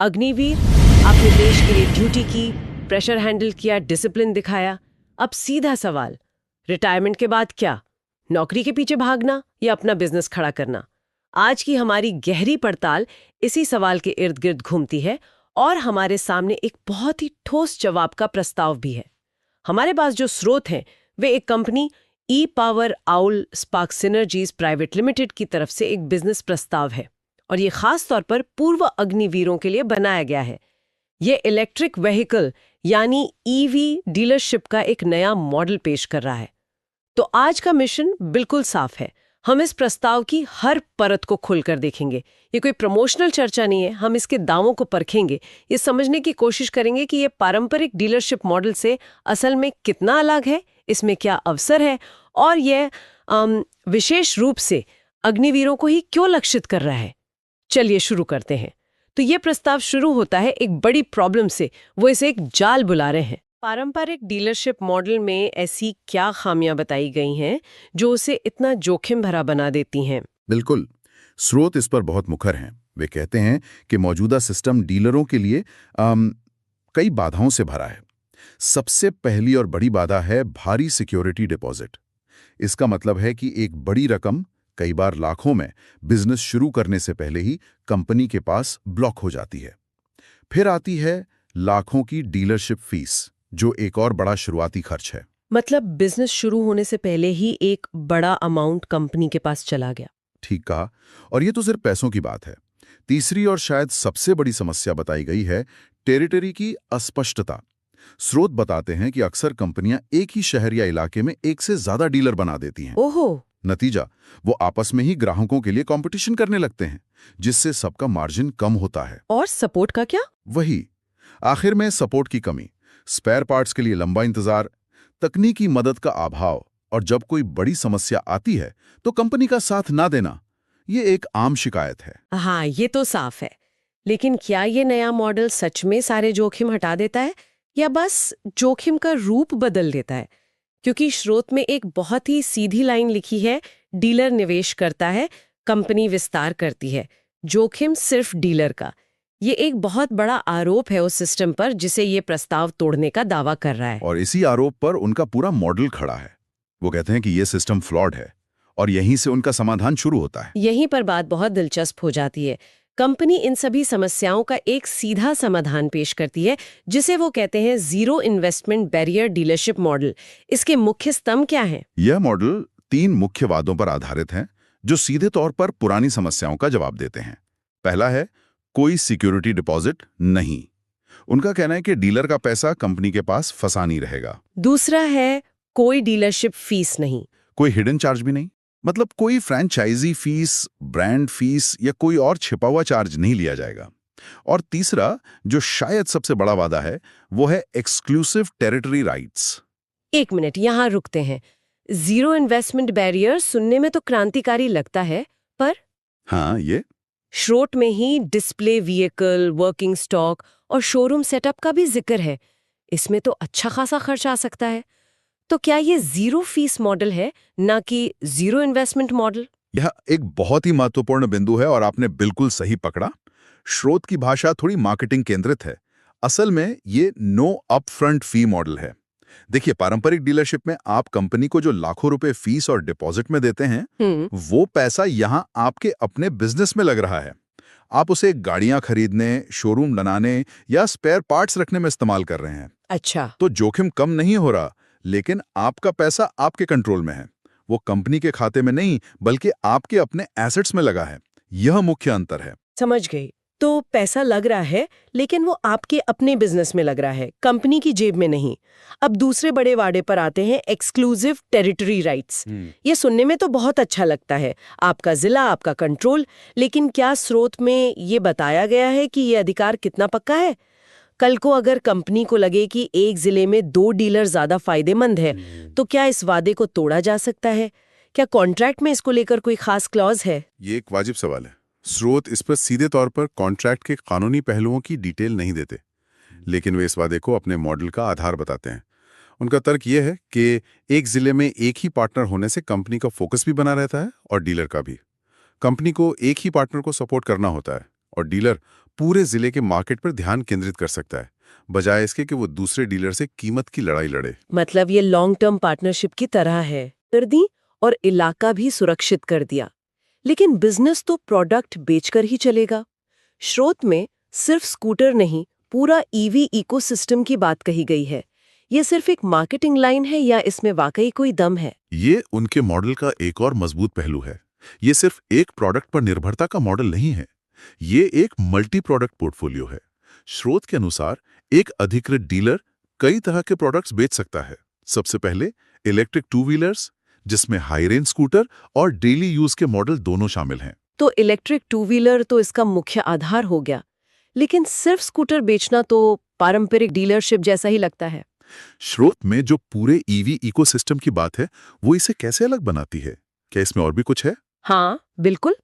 अग्निवीर, आपने देश के लिए ड्यूटी की, प्रेशर हैंडल किया, डिसिप्लिन दिखाया। अब सीधा सवाल, रिटायरमेंट के बाद क्या? नौकरी के पीछे भागना या अपना बिजनेस खड़ा करना? आज की हमारी गहरी पड़ताल इसी सवाल के इर्द गिर्द घूमती है और हमारे सामने एक बहुत ही ठोस जवाब का प्रस्ताव भी है। हमारे पास जो स्रोत हैं वे एक company E power owl spark synergies private limited की तरफ से एक बिजनेस प्रस्ताव है और ये खास तौर पर पूर्व अग्निवीरों के लिए बनाया गया है। ये इलेक्ट्रिक व्हीकल यानी ईवी डीलरशिप का एक नया मॉडल पेश कर रहा है। तो आज का मिशन बिल्कुल साफ है। हम इस प्रस्ताव की हर परत को खुलकर देखेंगे। ये कोई प्रमोशनल चर्चा नहीं है, हम इसके दावों को परखेंगे, ये समझने की कोशिश करेंगे कि ये पारंपरिक डीलरशिप मॉडल से असल में कितना अलग है, इसमें क्या अवसर है और यह विशेष रूप से अग्निवीरों को ही क्यों लक्षित कर रहा है। चलिए शुरू करते हैं। तो ये प्रस्ताव शुरू होता है एक बड़ी प्रॉब्लम से, वो इसे एक जाल बुला रहे हैं। पारंपरिक डीलरशिप मॉडल में ऐसी क्या खामियां बताई गई हैं जो उसे इतना जोखिम भरा बना देती हैं? बिल्कुल, स्रोत इस पर बहुत मुखर हैं। वे कहते हैं कि मौजूदा सिस्टम डीलरों के लिए कई बाधाओं से भरा है। सबसे पहली और बड़ी बाधा है भारी सिक्योरिटी डिपॉजिट। इसका मतलब है कि एक बड़ी रकम, कई बार लाखों में, बिजनेस शुरू करने से पहले ही कंपनी के पास ब्लॉक हो जाती है। फिर आती है लाखों की डीलरशिप फीस, जो एक और बड़ा शुरुआती खर्च है। मतलब बिजनेस शुरू होने से पहले ही एक बड़ा अमाउंट कंपनी के पास चला गया। ठीक कहा। और ये तो सिर्फ पैसों की बात है। तीसरी और शायद सबसे बड़ी समस्या बताई गई है टेरिटरी की अस्पष्टता। स्रोत बताते हैं कि अक्सर कंपनियां एक ही शहर या इलाके में एक से ज्यादा डीलर बना देती हैं। ओहो। नतीजा, वो आपस में ही ग्राहकों के लिए कंपटीशन करने लगते हैं, जिससे सबका मार्जिन कम होता है। और सपोर्ट का क्या? वही, आखिर में सपोर्ट की कमी, स्पेयर पार्ट्स के लिए लंबा इंतजार, तकनीकी मदद का अभाव और जब कोई बड़ी समस्या आती है तो कंपनी का साथ ना देना, ये एक आम शिकायत है। हाँ, ये तो साफ है। लेकिन क्या ये नया मॉडल सच में सारे जोखिम हटा देता है या बस जोखिम का रूप बदल देता है? क्योंकि स्रोत में एक बहुत ही सीधी लाइन लिखी है, डीलर निवेश करता है, कंपनी विस्तार करती है, जोखिम सिर्फ डीलर का। ये एक बहुत बड़ा आरोप है उस सिस्टम पर जिसे ये प्रस्ताव तोड़ने का दावा कर रहा है। और इसी आरोप पर उनका पूरा मॉडल खड़ा है। वो कहते हैं कि ये सिस्टम फ्लॉड है और यहीं से उनका समाधान शुरू होता है। यहीं पर बात बहुत दिलचस्प हो जाती है। कंपनी इन सभी समस्याओं का एक सीधा समाधान पेश करती है, जिसे वो कहते हैं zero investment barrier dealership model. इसके मुख्य स्तंभ क्या हैं? यह मॉडल 3 मुख्य वादों पर आधारित है, जो सीधे तौर पर पुरानी समस्याओं का जवाब देते हैं। पहला है, कोई सिक्योरिटी डिपॉजिट नहीं। उनका कहना है कि डीलर का पैसा कंपनी के पास फंसा नहीं रहेगा। दूसरा है, कोई डीलरशिप फीस नहीं। कोई हिडन चार्ज भी नहीं, मतलब कोई फ्रैंचाइजी फीस, ब्रांड फीस या कोई और छिपा हुआ चार्ज नहीं लिया जाएगा। और तीसरा, जो शायद सबसे बड़ा वादा है, वो है एक्सक्लूसिव टेरिटरी राइट्स। एक मिनट, यहाँ रुकते हैं। जीरो इन्वेस्टमेंट बैरियर सुनने में तो क्रांतिकारी लगता है, पर हाँ, ये स्रोत में ही डिस्प्ले व्हीकल, वर्किंग स्टॉक और शोरूम सेटअप का भी जिक्र है। इसमें तो अच्छा खासा खर्च आ सकता है। तो क्या ये जीरो फीस मॉडल है, ना कि जीरो इन्वेस्टमेंट मॉडल? यह एक बहुत ही महत्वपूर्ण बिंदु है और आपने बिल्कुल सही पकड़ा। स्रोत की भाषा थोड़ी मार्केटिंग केंद्रित है। असल में ये नो अपफ्रंट फी मॉडल है। देखिए, पारंपरिक डीलरशिप में आप कंपनी को जो लाखों रुपए फीस और डिपॉजिट में देते हैं, वो पैसा यहां आपके अपने बिजनेस में लग रहा है। आप उसे गाड़ियां खरीदने, शोरूम बनाने या स्पेयर पार्ट्स रखने में इस्तेमाल कर रहे हैं। अच्छा। तो जोखिम कम नहीं हो रहा, लेकिन आपका पैसा आपके कंट्रोल में है। वो कंपनी के खाते में नहीं, बल्कि आपके अपने एसेट्स में लगा है। यह मुख्य अंतर है। समझ गई। तो पैसा लग रहा है, लेकिन वो आपके अपने बिजनेस में लग रहा है, कंपनी की जेब में नहीं। अब दूसरे बड़े वादे पर आते हैं, एक्सक्लूसिव टेरिटरी राइट्स। ये सुनने में तो बहुत अच्छा लगता है, आपका जिला, आपका कंट्रोल। लेकिन क्या स्रोत में ये बताया गया है कि ये अधिकार कितना पक्का है? कल को अगर कंपनी को लगे कि एक जिले में 2 डीलर ज्यादा फायदेमंद है, तो क्या इस वादे को तोड़ा जा सकता है? क्या कॉन्ट्रैक्ट में इसको लेकर कोई खास क्लॉज है? ये एक वाजिब सवाल है। स्रोत इस पर सीधे तौर पर कॉन्ट्रैक्ट के कानूनी पहलुओं की डिटेल नहीं देते, लेकिन वे इस वादे को अपने मॉडल का आधार बताते हैं। उनका तर्क यह है कि एक जिले में एक ही पार्टनर होने से कंपनी का फोकस भी बना रहता है और डीलर का भी। कंपनी को एक ही पार्टनर को सपोर्ट करना होता है और डीलर पूरे जिले के मार्केट पर ध्यान केंद्रित कर सकता है, बजाय इसके कि वो दूसरे डीलर से कीमत की लड़ाई लड़े। मतलब ये लॉन्ग टर्म पार्टनरशिप की तरह है, कर दी और इलाका भी सुरक्षित कर दिया। लेकिन बिजनेस तो प्रोडक्ट बेचकर ही चलेगा। स्रोत में सिर्फ स्कूटर नहीं, पूरा ईवी इकोसिस्टम की बात कही गई है। ये सिर्फ एक मार्केटिंग लाइन है या इसमें वाकई कोई दम है? ये उनके मॉडल का एक और मजबूत पहलू है। ये सिर्फ एक प्रोडक्ट पर निर्भरता का मॉडल नहीं है, ये एक मल्टी प्रोडक्ट पोर्टफोलियो है। स्रोत के अनुसार एक अधिकृत डीलर कई तरह के प्रोडक्ट्स बेच सकता है। सबसे पहले इलेक्ट्रिक टू व्हीलर्स, जिसमें हाई रेंज स्कूटर और डेली यूज के मॉडल दोनों शामिल हैं। तो इलेक्ट्रिक टू व्हीलर तो इसका मुख्य आधार हो गया, लेकिन सिर्फ स्कूटर बेचना तो पारंपरिक डीलरशिप जैसा ही लगता है। स्रोत में जो पूरे ईवी इकोसिस्टम की बात है, वो इसे कैसे अलग बनाती है? क्या इसमें और भी कुछ है? हाँ बिल्कुल,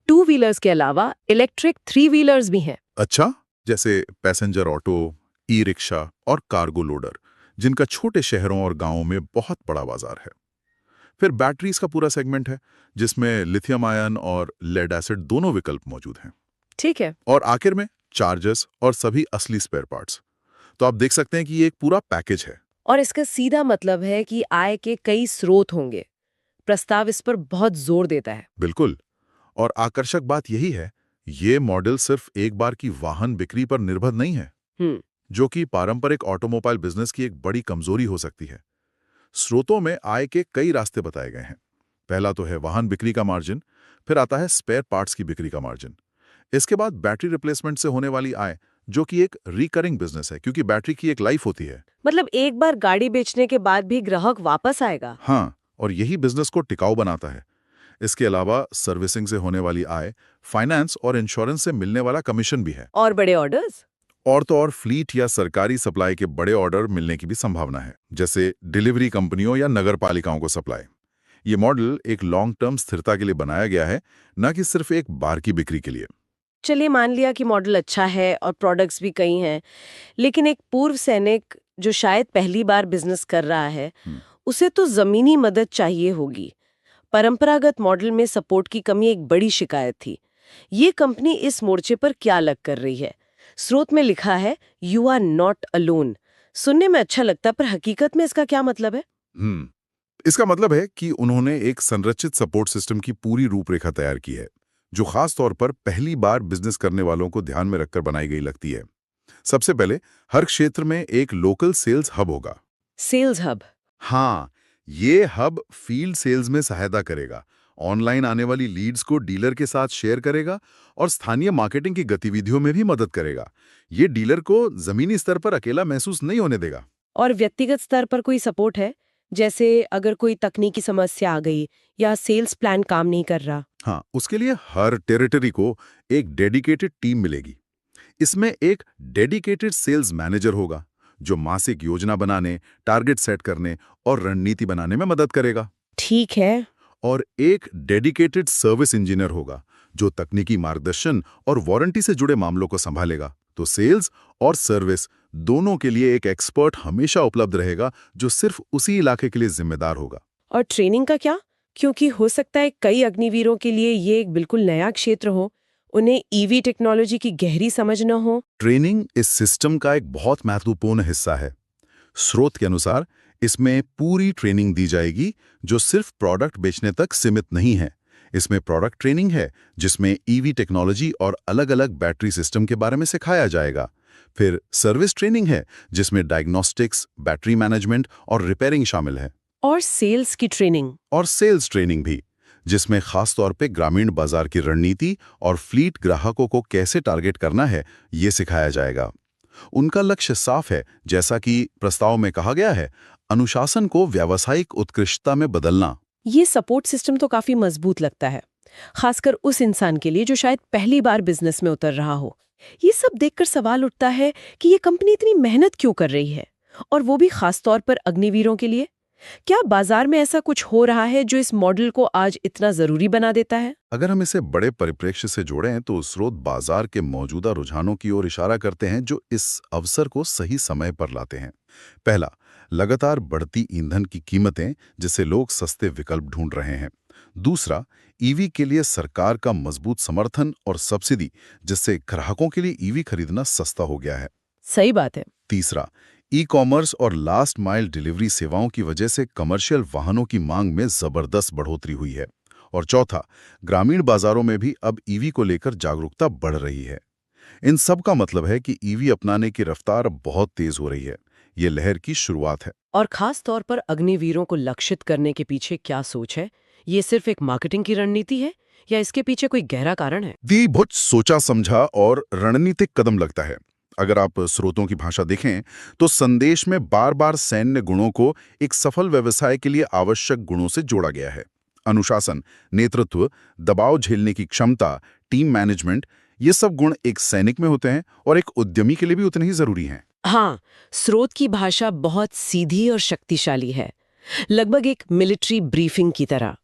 टू व्हीलर्स के अलावा इलेक्ट्रिक थ्री व्हीलर्स भी हैं। अच्छा, जैसे पैसेंजर ऑटो, ई रिक्शा और कार्गो लोडर, जिनका छोटे शहरों और गांवों में बहुत बड़ा बाजार है। फिर बैटरीज का पूरा सेगमेंट है, जिसमें लिथियम आयन और लेड एसिड दोनों विकल्प मौजूद हैं। ठीक है। और आखिर में चार्जर्स और सभी असली स्पेयर पार्ट्स। तो आप देख सकते हैं कि ये एक पूरा पैकेज है। और इसका सीधा मतलब है कि आय के कई स्रोत होंगे। प्रस्ताव इस पर बहुत जोर देता है। बिल्कुल। और आकर्षक बात यही है, ये मॉडल सिर्फ एक बार की वाहन बिक्री पर निर्भर नहीं है, जो कि पारंपरिक ऑटोमोबाइल बिजनेस की एक बड़ी कमजोरी हो सकती है। स्रोतों में आय के कई रास्ते बताए गए हैं। पहला तो है वाहन बिक्री का मार्जिन, फिर आता है स्पेयर पार्ट्स की बिक्री का मार्जिन। इसके बाद बैटरी रिप्लेसमेंट से होने वाली आय, जो कि एक रिकरिंग बिजनेस है, क्योंकि बैटरी की एक लाइफ होती है। मतलब एक बार गाड़ी बेचने के बाद भी ग्राहक वापस आएगा। हाँ, और यही बिजनेस को टिकाऊ बनाता है। इसके अलावा सर्विसिंग से होने वाली आय, फाइनेंस और इंश्योरेंस से मिलने वाला कमीशन भी है। और बड़े ऑर्डर्स? और तो और फ्लीट या सरकारी सप्लाई के बड़े ऑर्डर मिलने की भी संभावना है, जैसे डिलीवरी कंपनियों या नगर पालिकाओं को सप्लाई। ये मॉडल एक लॉन्ग टर्म स्थिरता के लिए बनाया गया है, न कि सिर्फ एक बार की बिक्री के लिए। चलिए मान लिया कि मॉडल अच्छा है और प्रोडक्ट्स भी कई हैं, लेकिन एक पूर्व सैनिक जो शायद पहली बार बिजनेस कर रहा है, उसे तो जमीनी मदद चाहिए होगी। परंपरागत मॉडल में सपोर्ट की कमी एक बड़ी शिकायत थी। ये कंपनी इस मोर्चे पर क्या अलग कर रही है? स्रोत में लिखा है यू आर नॉट अलोन। सुनने में अच्छा लगता, पर हकीकत में इसका क्या मतलब है? इसका मतलब है कि उन्होंने एक संरचित सपोर्ट सिस्टम की पूरी रूपरेखा तैयार की है, जो खास तौर पर पहली बार बिजनेस करने वालों को ध्यान में रखकर बनाई गई लगती है। सबसे पहले हर क्षेत्र में एक लोकल सेल्स हब होगा। Sales hub? हाँ, ये हब फील्ड सेल्स में सहायता करेगा, ऑनलाइन आने वाली लीड्स को डीलर के साथ शेयर करेगा और स्थानीय मार्केटिंग की गतिविधियों में भी मदद करेगा। ये डीलर को जमीनी स्तर पर अकेला महसूस नहीं होने देगा। और व्यक्तिगत स्तर पर कोई सपोर्ट है? जैसे अगर कोई तकनीकी समस्या आ गई या सेल्स प्लान काम नहीं कर रहा? हाँ, उसके लिए हर टेरिटरी को एक डेडिकेटेड टीम मिलेगी। इसमें एक डेडिकेटेड सेल्स मैनेजर होगा, जो मासिक योजना बनाने, टारगेट सेट करने और रणनीति बनाने में मदद करेगा। ठीक है। और एक डेडिकेटेड सर्विस इंजीनियर होगा, जो तकनीकी मार्गदर्शन और वारंटी से जुड़े मामलों को संभालेगा। तो सेल्स और सर्विस दोनों के लिए एक एक्सपर्ट हमेशा उपलब्ध रहेगा, जो सिर्फ उसी इलाके के लिए जिम्मेदार होगा। और ट्रेनिंग का क्या? क्योंकि हो सकता है कई अग्निवीरों के लिए ये एक बिल्कुल नया क्षेत्र हो, उन्हें ईवी टेक्नोलॉजी की गहरी समझ न हो। ट्रेनिंग इस सिस्टम का एक बहुत महत्वपूर्ण हिस्सा है। स्रोत के अनुसार इसमें पूरी ट्रेनिंग दी जाएगी, जो सिर्फ प्रोडक्ट बेचने तक सीमित नहीं है। इसमें प्रोडक्ट ट्रेनिंग है, जिसमें ईवी टेक्नोलॉजी और अलग-अलग बैटरी सिस्टम के बारे में सिखाया जाएगा। फिर सर्विस ट्रेनिंग है, जिसमें डायग्नोस्टिक्स, बैटरी मैनेजमेंट और रिपेयरिंग शामिल है। और सेल्स की ट्रेनिंग? और सेल्स ट्रेनिंग भी, जिसमें खास तौर पे ग्रामीण बाजार की रणनीति और फ्लीट ग्राहकों को कैसे टारगेट करना है, ये सिखाया जाएगा। उनका लक्ष्य साफ है, जैसा कि प्रस्ताव में कहा गया है, अनुशासन को व्यावसायिक उत्कृष्टता में बदलना। ये सपोर्ट सिस्टम तो काफी मजबूत लगता है, खासकर उस इंसान के लिए जो शायद पहली बार बिजनेस में उतर रहा हो। ये सब देखकर सवाल उठता है कि ये कंपनी इतनी मेहनत क्यों कर रही है, और वो भी खास तौर पर अग्निवीरों के लिए। क्या बाजार में ऐसा कुछ हो रहा है जो इस मॉडल को आज इतना जरूरी बना देता है? अगर हम इसे बड़े परिप्रेक्ष्य से जोड़ें, तो स्रोत बाजार के मौजूदा रुझानों की ओर इशारा करते हैं, जो इस अवसर को सही समय पर लाते हैं। पहला, लगातार बढ़ती ईंधन की कीमतें, जिससे लोग सस्ते विकल्प ढूंढ रहे हैं। दूसरा, ईवी के लिए सरकार का मजबूत समर्थन और सब्सिडी, जिससे ग्राहकों के लिए ईवी खरीदना सस्ता हो गया है। सही बात है। तीसरा, ई कॉमर्स और लास्ट माइल डिलीवरी सेवाओं की वजह से कमर्शियल वाहनों की मांग में जबरदस्त बढ़ोतरी हुई है। और चौथा, ग्रामीण बाजारों में भी अब ईवी को लेकर जागरूकता बढ़ रही है। इन सब का मतलब है कि ईवी अपनाने की रफ्तार अब बहुत तेज हो रही है। ये लहर की शुरुआत है। और खास तौर पर अग्निवीरों को लक्षित करने के पीछे क्या सोच है? ये सिर्फ एक मार्केटिंग की रणनीति है या इसके पीछे कोई गहरा कारण है? दी बहुत सोचा समझा और रणनीतिक कदम लगता है। अगर आप स्रोतों की भाषा देखें तो संदेश में बार बार सैन्य गुणों को एक सफल व्यवसाय के लिए आवश्यक गुणों से जोड़ा गया है। अनुशासन, नेतृत्व, दबाव झेलने की क्षमता, टीम मैनेजमेंट, ये सब गुण एक सैनिक में होते हैं और एक उद्यमी के लिए भी उतने ही जरूरी हैं। हाँ, स्रोत की भाषा बहुत सीधी और शक्तिशाली है, लगभग एक मिलिट्री ब्रीफिंग की तरह।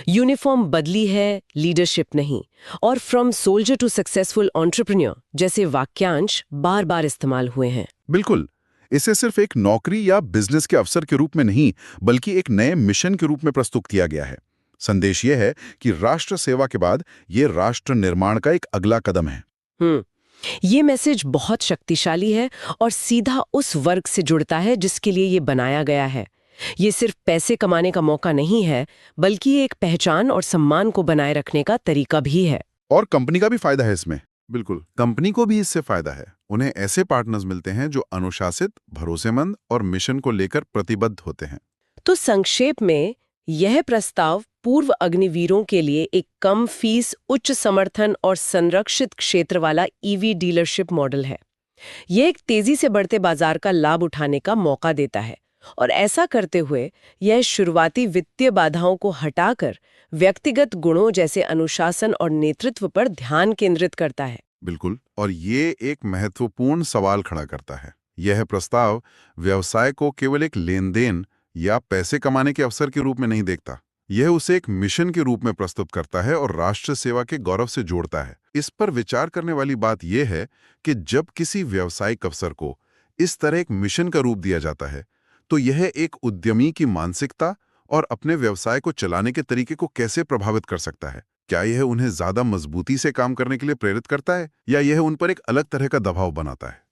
यूनिफॉर्म बदली है, लीडरशिप नहीं। और from soldier to successful entrepreneur जैसे वाक्यांश बार बार इस्तेमाल हुए हैं। बिल्कुल, इसे सिर्फ एक नौकरी या बिजनेस के अवसर के रूप में नहीं, बल्कि एक नए मिशन के रूप में प्रस्तुत किया गया है। संदेश यह है कि राष्ट्र सेवा के बाद ये राष्ट्र निर्माण का एक अगला कदम है। ये मैसेज बहुत शक्तिशाली है और सीधा उस वर्ग से जुड़ता है जिसके लिए ये बनाया गया है। ये सिर्फ पैसे कमाने का मौका नहीं है, बल्कि ये एक पहचान और सम्मान को बनाए रखने का तरीका भी है। और कंपनी का भी फायदा है इसमें। बिल्कुल, कंपनी को भी इससे फायदा है। उन्हें ऐसे पार्टनर्स मिलते हैं जो अनुशासित, भरोसेमंद और मिशन को लेकर प्रतिबद्ध होते हैं। तो संक्षेप में, यह प्रस्ताव पूर्व अग्निवीरों के लिए एक कम फीस, उच्च समर्थन और संरक्षित क्षेत्र वाला ईवी डीलरशिप मॉडल है। यह एक तेजी से बढ़ते बाजार का लाभ उठाने का मौका देता है और ऐसा करते हुए यह शुरुआती वित्तीय बाधाओं को हटाकर व्यक्तिगत गुणों जैसे अनुशासन और नेतृत्व पर ध्यान केंद्रित करता है। बिल्कुल, और ये एक महत्वपूर्ण सवाल खड़ा करता है। यह प्रस्ताव व्यवसाय को केवल एक लेन देन या पैसे कमाने के अवसर के रूप में नहीं देखता। यह उसे एक मिशन के रूप में प्रस्तुत करता है और राष्ट्र सेवा के गौरव से जोड़ता है। इस पर विचार करने वाली बात यह है कि जब किसी व्यावसायिक अवसर को इस तरह एक मिशन का रूप दिया जाता है, तो यह एक उद्यमी की मानसिकता और अपने व्यवसाय को चलाने के तरीके को कैसे प्रभावित कर सकता है। क्या यह उन्हें ज्यादा मजबूती से काम करने के लिए प्रेरित करता है या यह उन पर एक अलग तरह का दबाव बनाता है?